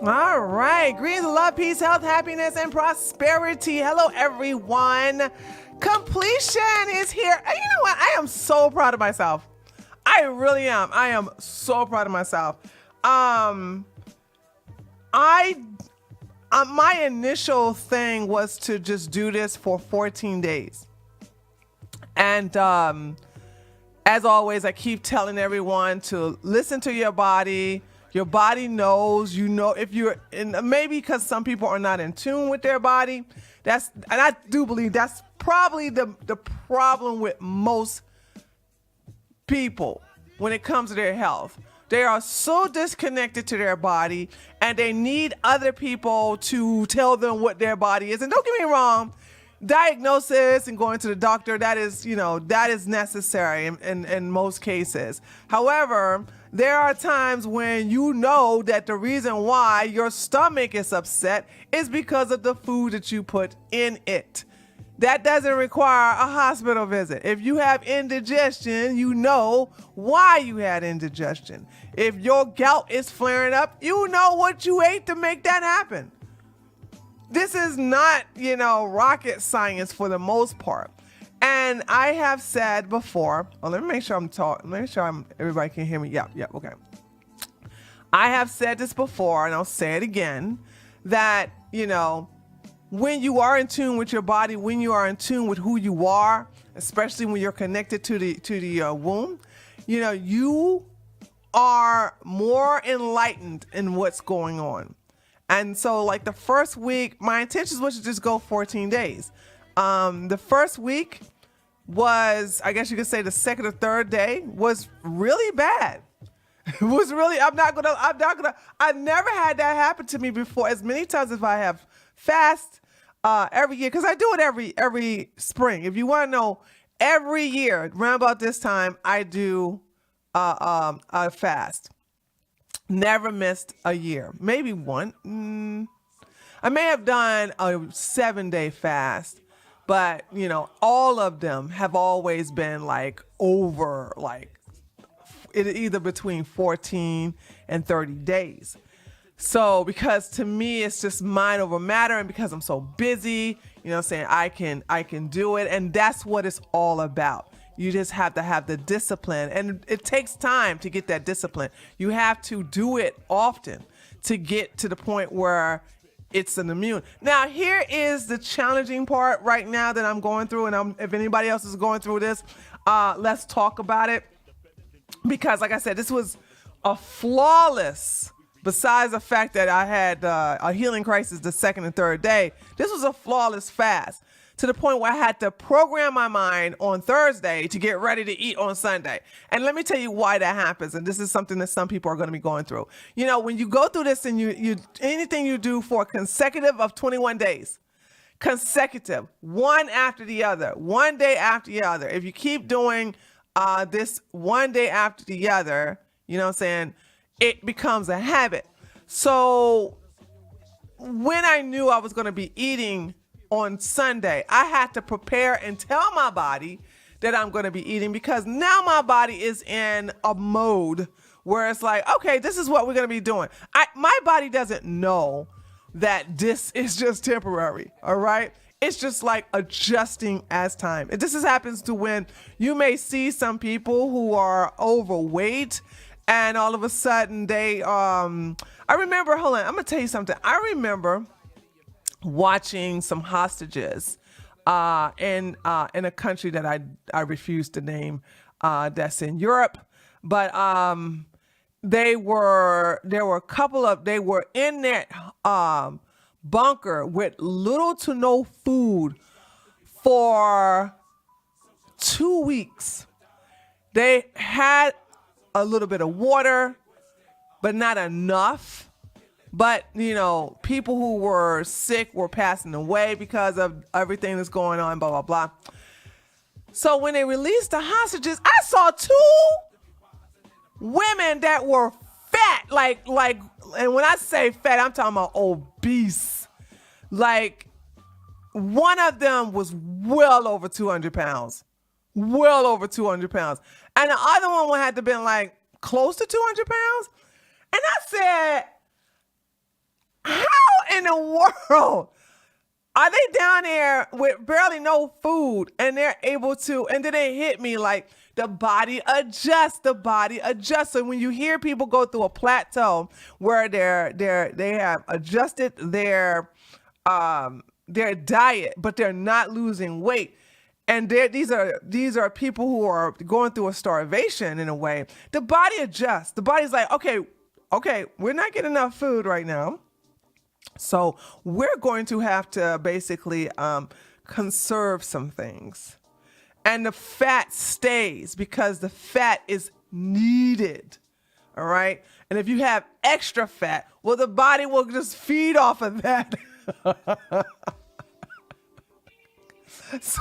All right. Greetings, love, peace, health, happiness, and prosperity. Hello, everyone. Completion is here. And you know what? I am so proud of myself. I really am. I am so proud of myself. My initial thing was to just do this for 14 days. And as always, I keep telling everyone to listen to your body. Your body knows, if you're in, maybe because some people are not in tune with their body. And I do believe that's probably the problem with most people when it comes to their health. They are so disconnected to their body and they need other people to tell them what their body is. And don't get me wrong, diagnosis and going to the doctor, that is necessary in most cases. However, there are times when you know that the reason why your stomach is upset is because of the food that you put in it. That doesn't require a hospital visit. If you have indigestion, you know why you had indigestion. If your gout is flaring up, you know what you ate to make that happen. This is not, rocket science for the most part. And I have said before, let me make sure I'm talking. Let me make sure everybody can hear me. Yeah, okay. I have said this before, and I'll say it again, that, when you are in tune with your body, when you are in tune with who you are, especially when you're connected to the womb, you are more enlightened in what's going on. And so, like the first week, my intention was to just go 14 days. The first week was, I guess you could say the second or third day was really bad. It was really, I've never had that happen to me before. As many times as I have fast every year, because I do it every spring. If you want to know, every year, around about this time, I do a fast. Never missed a year. Maybe one. I may have done a 7-day fast, but all of them have always been over either between 14 and 30 days. So because to me it's just mind over matter, and because I'm so busy, I can do it, and that's what it's all about. You just have to have the discipline, and it takes time to get that discipline. You have to do it often to get to the point where it's an immune. Now, here is the challenging part right now that I'm going through, and if anybody else is going through this, let's talk about it. Because, like I said, this was a flawless, besides the fact that I had a healing crisis the second and third day, this was a flawless fast, to the point where I had to program my mind on Thursday to get ready to eat on Sunday. And let me tell you why that happens. And this is something that some people are going to be going through. When you go through this and you anything you do for a consecutive of 21 days, consecutive, one after the other, one day after the other, if you keep doing this one day after the other, it becomes a habit. So when I knew I was going to be eating on Sunday, I had to prepare and tell my body that I'm going to be eating, because now my body is in a mode where it's like, okay, this is what we're going to be doing. My body doesn't know that this is just temporary. All right. It's just like adjusting as time. This happens to when you may see some people who are overweight, and all of a sudden they, I remember, hold on, I'm going to tell you something. I remember watching some hostages in a country that I refuse to name, that's in Europe, but they were in that bunker with little to no food for 2 weeks. They had a little bit of water, but not enough. But, people who were sick were passing away because of everything that's going on, blah, blah, blah. So when they released the hostages, I saw 2 women that were fat, and when I say fat, I'm talking about obese. One of them was well over 200 pounds. And the other one had to been close to 200 pounds. And I said, How in the world are they down there with barely no food and they're able to, and then they hit me like the body adjusts. So when you hear people go through a plateau where they have adjusted their diet, but they're not losing weight. And these are people who are going through a starvation in a way. The body adjusts. The body's like, okay, we're not getting enough food right now. So we're going to have to basically conserve some things. And the fat stays because the fat is needed. All right. And if you have extra fat, well, the body will just feed off of that. So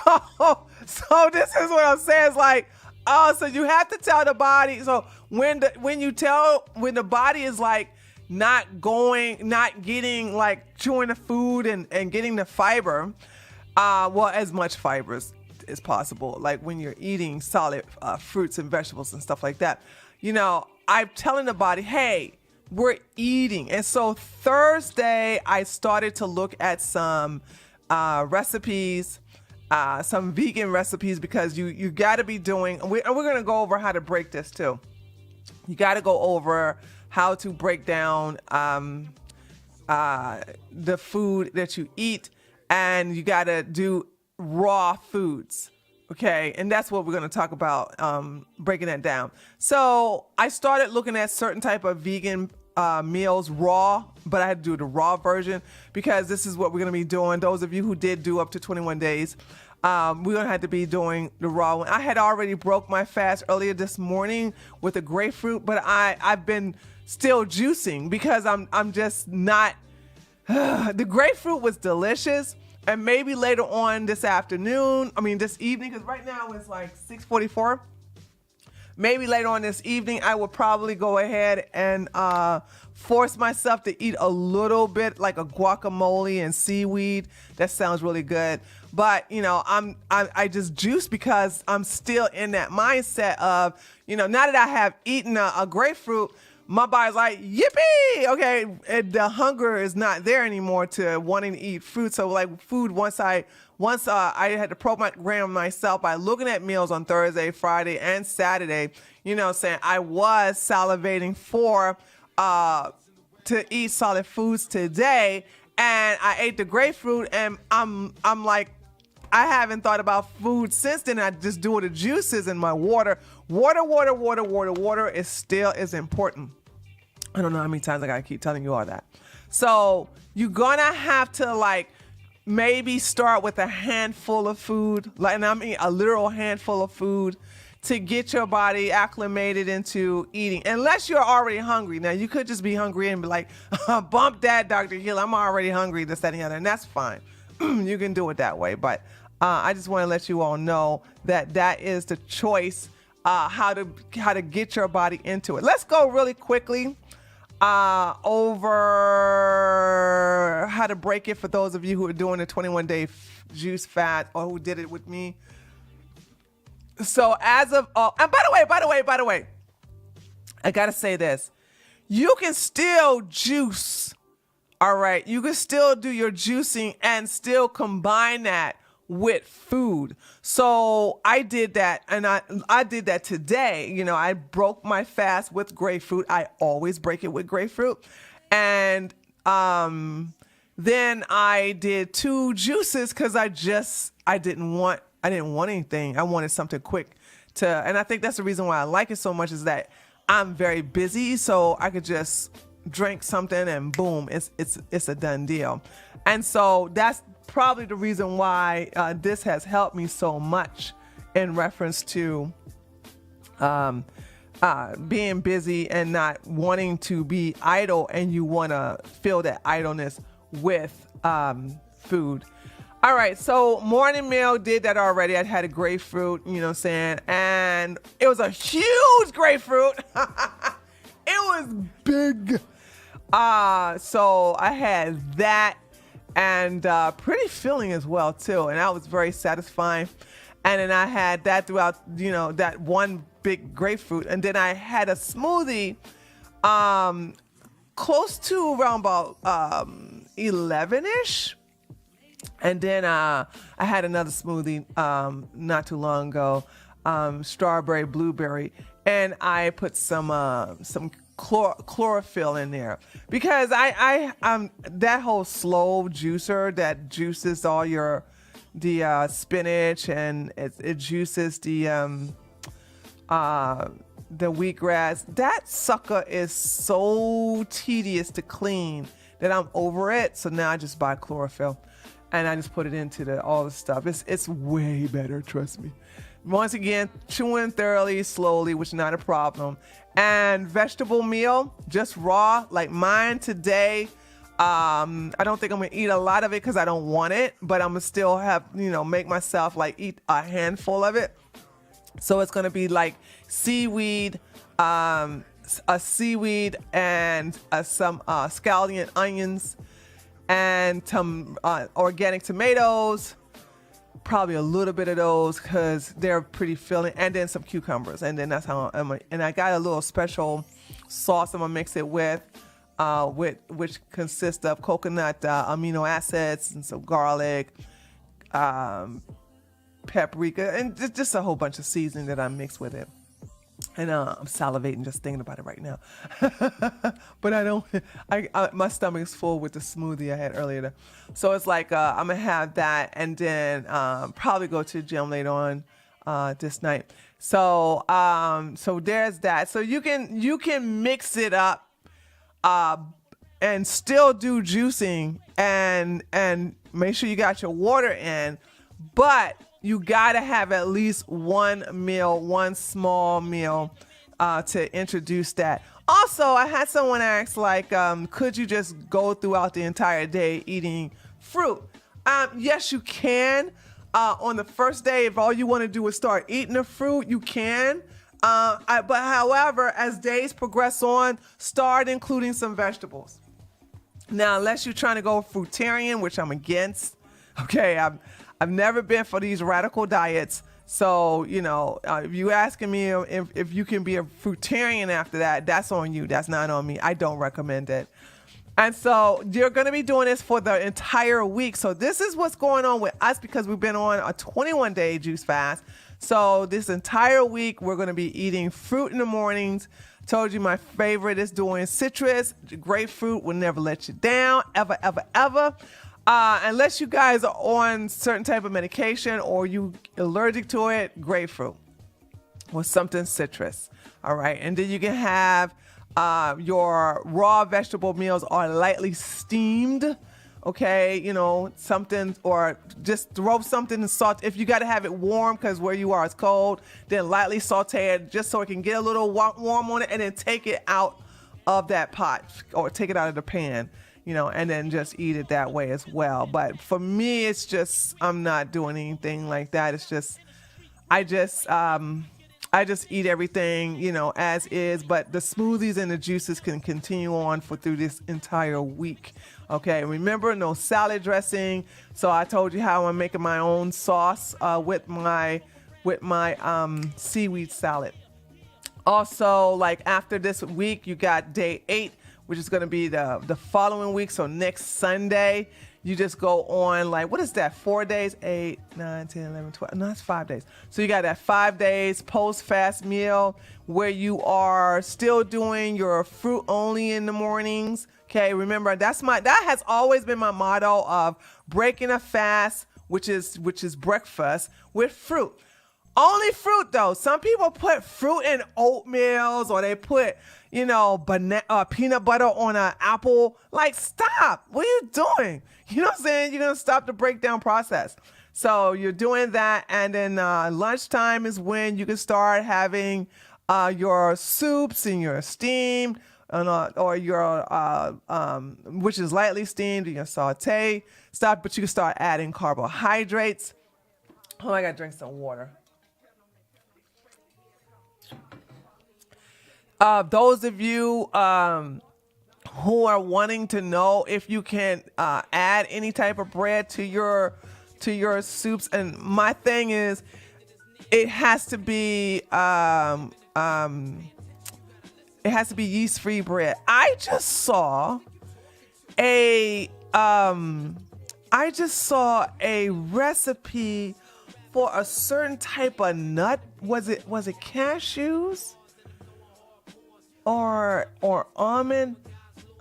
this is what I'm saying. It's like, oh, so you have to tell the body. So when the body is like not getting like chewing the food and getting the fiber, well, as much fiber as possible. Like when you're eating solid fruits and vegetables and stuff like that, I'm telling the body, hey, we're eating. And so Thursday, I started to look at some recipes, some vegan recipes, because you got to be doing, and we're going to go over how to break this too. You got to go over how to break down the food that you eat, and you got to do raw foods. Okay. And that's what we're going to talk about, breaking that down. So I started looking at certain type of vegan meals raw, but I had to do the raw version because this is what we're going to be doing. Those of you who did do up to 21 days, we're going to have to be doing the raw one. I had already broke my fast earlier this morning with a grapefruit, but I've been still juicing because I'm just not, the grapefruit was delicious. And maybe later on this evening, because right now it's like 6:44. Maybe later on this evening, I will probably go ahead and force myself to eat a little bit like a guacamole and seaweed. That sounds really good. But, I just juice because I'm still in that mindset of, now that I have eaten a grapefruit, my body's like, yippee! Okay, and the hunger is not there anymore to wanting to eat fruit. So like food, once I had to program myself by looking at meals on Thursday, Friday, and Saturday, saying I was salivating to eat solid foods today, and I ate the grapefruit, and I'm like, I haven't thought about food since then. I just do the juices and my water. Water is still is important. I don't know how many times I gotta keep telling you all that. So you're gonna have to like maybe start with a handful of food, and I mean a literal handful of food, to get your body acclimated into eating. Unless you're already hungry. Now you could just be hungry and be like, bump that, Dr. Hill. I'm already hungry, this, that, and the other, and that's fine. You can do it that way, but I just want to let you all know that is the choice, how to get your body into it. Let's go really quickly over how to break it for those of you who are doing the 21-day juice fast or who did it with me. So as of, and by the way, I gotta say this: you can still juice. All right, you can still do your juicing and still combine that with food. So I did that, and I did that today. I broke my fast with grapefruit. I always break it with grapefruit. And then I did 2 juices because I didn't want anything. I wanted something quick and I think that's the reason why I like it so much, is that I'm very busy, so I could just drink something and boom, it's a done deal. And so that's probably the reason why this has helped me so much in reference to being busy and not wanting to be idle, and you want to fill that idleness with food. All right, so morning meal, did that already. I'd had a grapefruit, and it was a huge grapefruit. It was big. So I had that, and pretty filling as well too, and that was very satisfying. And then I had that throughout, that one big grapefruit, and then I had a smoothie close to around about 11ish. And then I had another smoothie not too long ago, strawberry, blueberry, and I put some chlorophyll in there because I'm that whole slow juicer that juices all the spinach, and it juices the wheatgrass. That sucker is so tedious to clean that I'm over it. So now I just buy chlorophyll and I just put it into all the stuff. It's way better, trust me. Once again, chewing thoroughly, slowly, which is not a problem. And vegetable meal, just raw, like mine today. I don't think I'm gonna eat a lot of it because I don't want it, but I'm gonna still have, make myself like eat a handful of it. So it's gonna be like seaweed, a seaweed and some scallion onions and some organic tomatoes, probably a little bit of those because they're pretty filling, and then some cucumbers, and then that's how and I got a little special sauce I'm gonna mix it with which consists of coconut amino acids and some garlic, paprika, and just a whole bunch of seasoning that I mix with it. And I'm salivating just thinking about it right now. But I don't, my stomach is full with the smoothie I had earlier. So it's like, I'm going to have that and then probably go to the gym later on this night. So there's that. So you can mix it up and still do juicing and make sure you got your water in, but you gotta have at least one small meal to introduce that. Also, I had someone ask could you just go throughout the entire day eating fruit? Yes, you can. On the first day, if all you want to do is start eating the fruit, you can. But however, as days progress on, start including some vegetables. Now, unless you're trying to go fruitarian, which I'm against. Okay, I've never been for these radical diets. So, if you asking me if you can be a fruitarian after that, that's on you. That's not on me. I don't recommend it. And so you're going to be doing this for the entire week. So this is what's going on with us because we've been on a 21-day juice fast. So this entire week, we're going to be eating fruit in the mornings. Told you my favorite is doing citrus. Grapefruit will never let you down, ever, ever, ever. Unless you guys are on certain type of medication or you allergic to it, grapefruit or something citrus. All right. And then you can have your raw vegetable meals are lightly steamed. Okay. Something, or just throw something in salt. If you got to have it warm because where you are is cold, then lightly saute it just so it can get a little warm on it, and then take it out of that pot or take it out of the pan. And then just eat it that way as well. But for me, it's just, I'm not doing anything like that. It's just, I just eat everything, as is. But the smoothies and the juices can continue on through this entire week. Okay, remember, no salad dressing. So I told you how I'm making my own sauce with my seaweed salad. Also, like after this week, you got day 8. Which is going to be the following week. So next Sunday, you just go on what is that? 4 days, 8, 9, 10, 11, 12. No, that's 5 days. So you got that 5 days post-fast meal where you are still doing your fruit only in the mornings. Okay, remember, that has always been my motto of breaking a fast, which is breakfast with fruit. Only fruit though. Some people put fruit in oatmeals or they put, peanut butter on an apple. Stop. What are you doing? You know what I'm saying? You're going to stop the breakdown process. So you're doing that. And then lunchtime is when you can start having your soups and your steamed or your, which is lightly steamed, you can saute stuff, but you can start adding carbohydrates. Oh, I got to drink some water. Those of you who are wanting to know if you can add any type of bread to your soups, and my thing is, it has to be It has to be yeast-free bread. I just saw a recipe for a certain type of nut. Was it cashews or almond?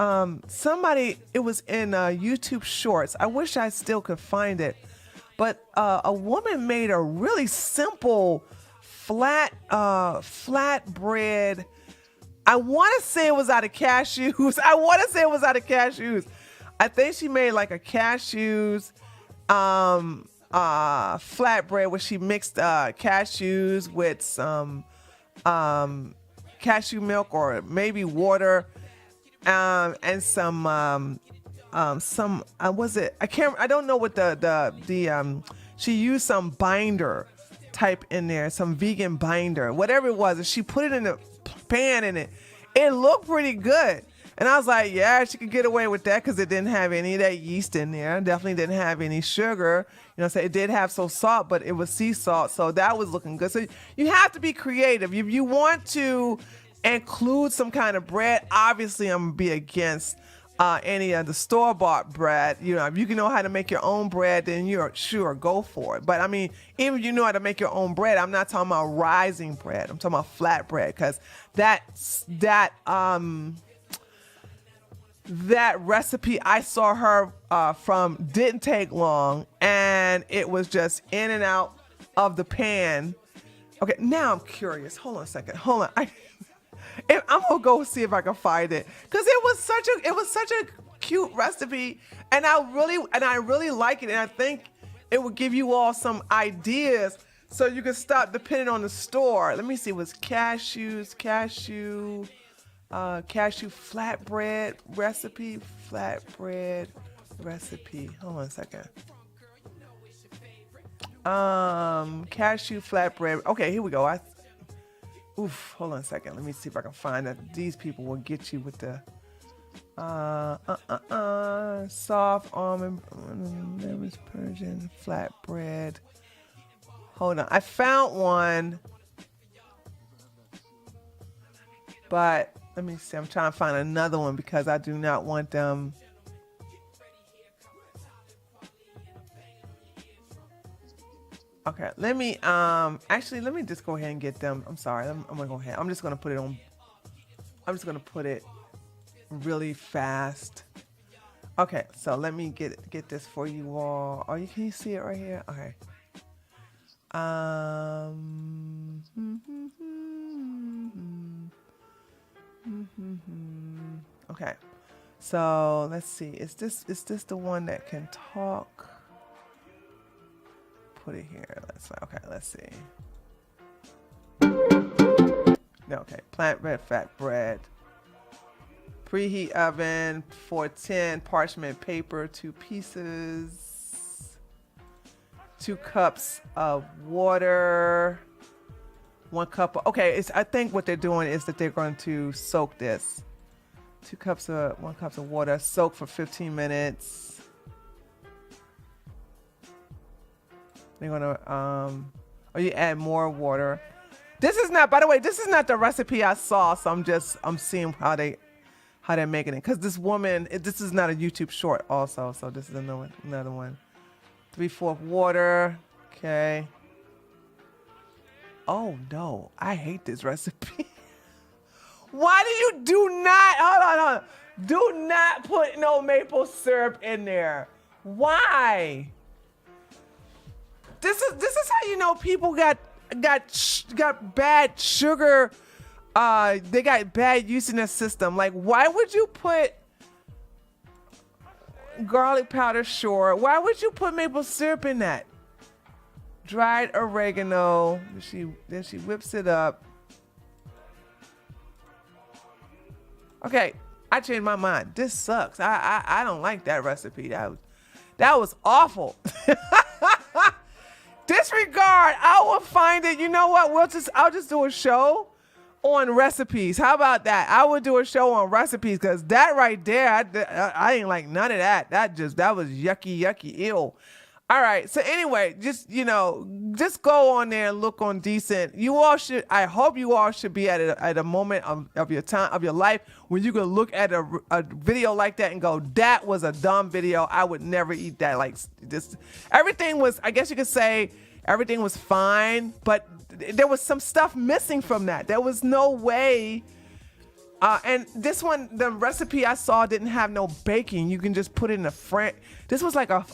It was in YouTube Shorts. I wish I still could find it, but a woman made a really simple flat bread. I want to say it was out of cashews. I think she made like a cashews flatbread where she mixed cashews with some cashew milk or maybe water, and some was it? I don't know what the she used some binder type in there, some vegan binder, whatever it was, and she put it in the pan and it looked pretty good. And I was like, yeah, she could get away with that because it didn't have any of that yeast in there. Definitely didn't have any sugar. So it did have some salt, but it was sea salt. So that was looking good. So you have to be creative. If you want to include some kind of bread, obviously I'm going to be against any of the store-bought bread. If you can know how to make your own bread, then you're sure, go for it. But I mean, even if you know how to make your own bread, I'm not talking about rising bread. I'm talking about flat bread, because that recipe I saw her from didn't take long, and it was just in and out of the pan. Okay, now I'm curious. Hold on a second. Hold on. I'm gonna go see if I can find it, because it was such a cute recipe, and I really like it, and I think it would give you all some ideas so you can stop depending on the store. Let me see. It was cashew flatbread recipe. Hold on a second. Cashew flatbread. Okay, here we go. Hold on a second. Let me see if I can find that. These people will get you with the soft almond Persian flatbread. Hold on. I found one, but let me see. I'm trying to find another one because I do not want them. Okay, let me just go ahead and get them. I'm sorry. I'm gonna go ahead. I'm just gonna put it really fast. Okay, so let me get this for you all. Can you see it right here? Okay. Okay. So let's see. Is this the one that can talk? Put it here. Let's see. Okay, plant red fat bread. Preheat oven, 410, parchment paper, 2 pieces. 2 cups of water. 1 cup. I think what they're doing is that they're going to soak this. 1 cup of water, soak for 15 minutes. They're gonna you add more water. This is not the recipe I saw, so I'm seeing how they're making it. Because this woman, this is not a YouTube short also, so this is another one. 3/4 water. Okay. Oh no, I hate this recipe. Why do not hold on. Do not put no maple syrup in there. Why? This is how you know people got bad sugar. They got bad use in their system. Like, why would you put garlic powder? Sure. Why would you put maple syrup in that? Dried oregano. Then she whips it up. Okay, I changed my mind. This sucks. I don't like that recipe. That was awful. Disregard. I will find it. You know what? I'll just do a show on recipes. How about that? I would do a show on recipes, because that right there, I ain't like none of that. That was yucky, ew. All right. So anyway, just go on there and look on Decent. You all should. I hope you all should be at a moment of your time of your life when you can look at a video like that and go, "That was a dumb video. I would never eat that." Like this, everything was. I guess you could say everything was fine, but there was some stuff missing from that. There was no way. And this one, the recipe I saw didn't have no baking. You can just put it in a This was like a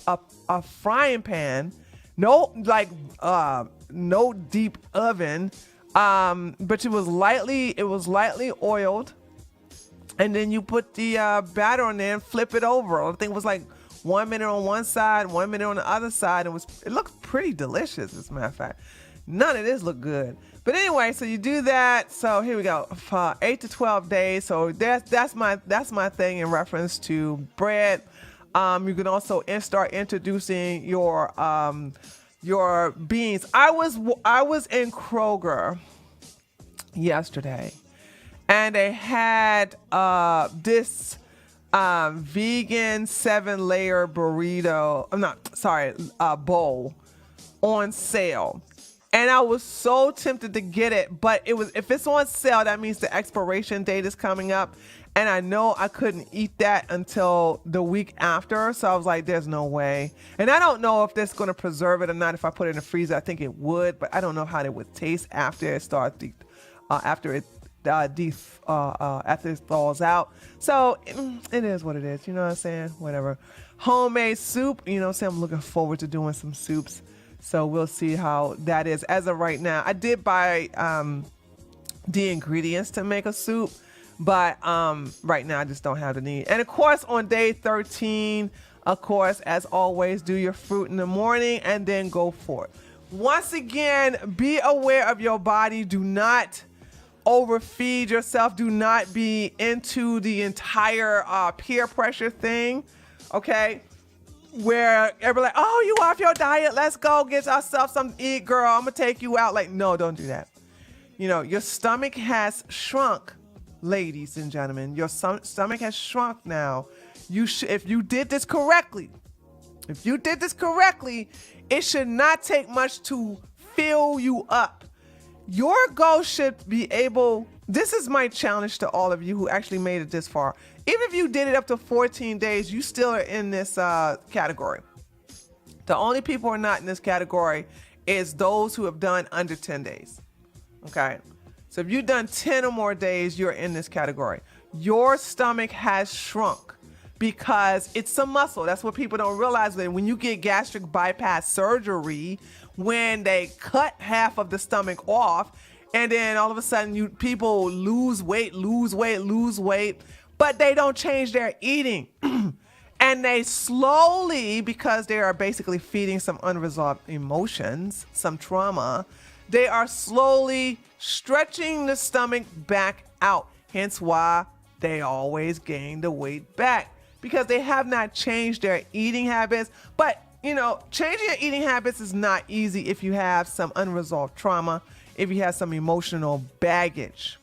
frying pan, no deep oven, but it was lightly oiled, and then you put the batter on there and flip it over. I think it was like 1 minute on one side, 1 minute on the other side. It looked pretty delicious, as a matter of fact. None of this looked good. But anyway, so you do that. So here we go, 8 to 12 days. So that's my thing in reference to bread. You can also start introducing your beans. I was in Kroger yesterday, and they had this vegan 7-layer burrito. I'm not sorry, bowl on sale. And I was so tempted to get it, but if it's on sale, that means the expiration date is coming up. And I know I couldn't eat that until the week after. So I was like, there's no way. And I don't know if that's going to preserve it or not. If I put it in the freezer, I think it would, but I don't know how it would taste after it starts, after it thaws out. So it is what it is. You know what I'm saying? Whatever. Homemade soup. You know what I'm saying? I'm looking forward to doing some soups. So we'll see how that is. As of right now, I did buy the ingredients to make a soup, but right now I just don't have the need. And of course, on day 13, of course, as always, do your fruit in the morning and then go for it. Once again, be aware of your body. Do not overfeed yourself. Do not be into the entire peer pressure thing, okay? Where everybody like, oh, you off your diet, let's go get ourselves something to eat, girl, I'm gonna take you out. Like, no, don't do that. You know, your stomach has shrunk, ladies and gentlemen. Your stomach has shrunk now. If you did this correctly, it should not take much to fill you up. Your goal should be this is my challenge to all of you who actually made it this far. Even if you did it up to 14 days, you still are in this category. The only people who are not in this category is those who have done under 10 days. Okay? So if you've done 10 or more days, you're in this category. Your stomach has shrunk because it's a muscle. That's what people don't realize. That when you get gastric bypass surgery, when they cut half of the stomach off, and then all of a sudden people lose weight, but they don't change their eating. And they slowly, because they are basically feeding some unresolved emotions, some trauma, they are slowly stretching the stomach back out. Hence why they always gain the weight back, because they have not changed their eating habits. But, you know, changing your eating habits is not easy if you have some unresolved trauma, if you have some emotional baggage.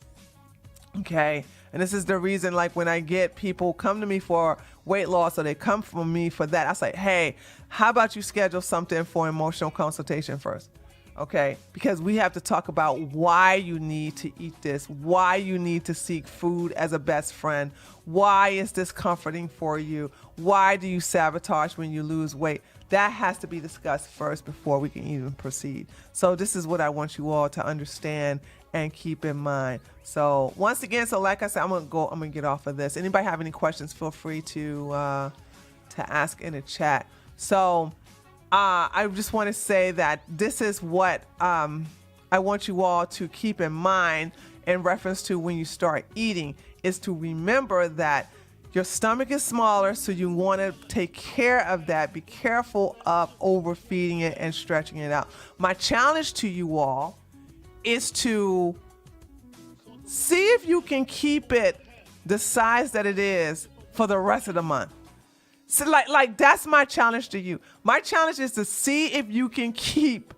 Okay? And this is the reason, like, when I get people come to me for weight loss, or they come from me for that, I say, hey, how about you schedule something for emotional consultation first? Okay? Because we have to talk about why you need to eat this, why you need to seek food as a best friend, why is this comforting for you, why do you sabotage when you lose weight? That has to be discussed first before we can even proceed. So this is what I want you all to understand and keep in mind. So once again, so like I said, I'm gonna get off of this. Anybody have any questions, feel free to ask in the chat. So I just want to say that this is what I want you all to keep in mind in reference to when you start eating, is to remember that your stomach is smaller, so you want to take care of that. Be careful of overfeeding it and stretching it out. My challenge to you all is to see if you can keep it the size that it is for the rest of the month. So like that's my challenge to you. My challenge is to see if you can keep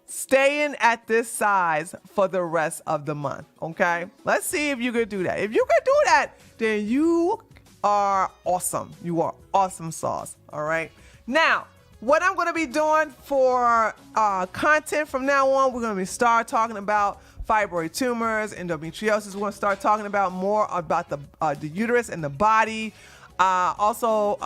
staying at this size for the rest of the month. Okay? Let's see if you can do that. If you can do that, then you are awesome. You are awesome sauce. All right? Now, what I'm going to be doing for content from now on, we're going to start talking about fibroid tumors, endometriosis. We're going to start talking about more about the uterus and the body. Also,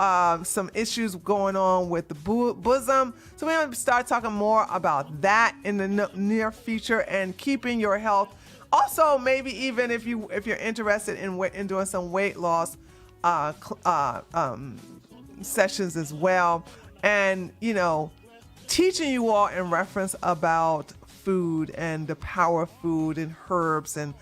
some issues going on with the bosom. So we're going to start talking more about that in the near future and keeping your health. Also, maybe even if you're interested in doing some weight loss sessions as well, and teaching you all in reference about food and the power of food and herbs and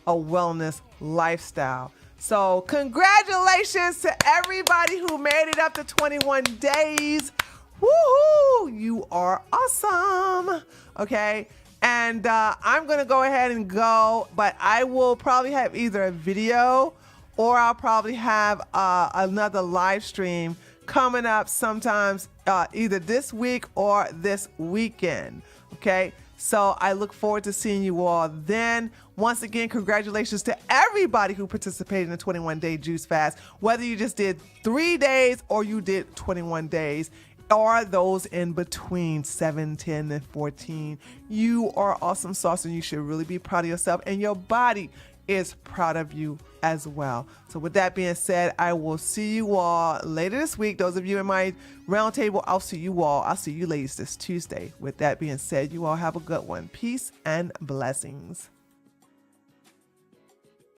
a wellness lifestyle. So congratulations to everybody who made it up to 21 days. Woohoo! You are awesome. Okay. And I'm going to go ahead and go, but I will probably have either a video or I'll probably have another live stream coming up sometimes either this week or this weekend. Okay. So I look forward to seeing you all then. Once again, congratulations to everybody who participated in the 21-day juice fast, whether you just did 3 days or you did 21 days. Or those in between 7, 10, and 14. You are awesome sauce, and you should really be proud of yourself, and your body is proud of you as well. So with that being said, I will see you all later this week. Those of you in my roundtable, I'll see you all. I'll see you ladies this Tuesday. With that being said, you all have a good one. Peace and blessings.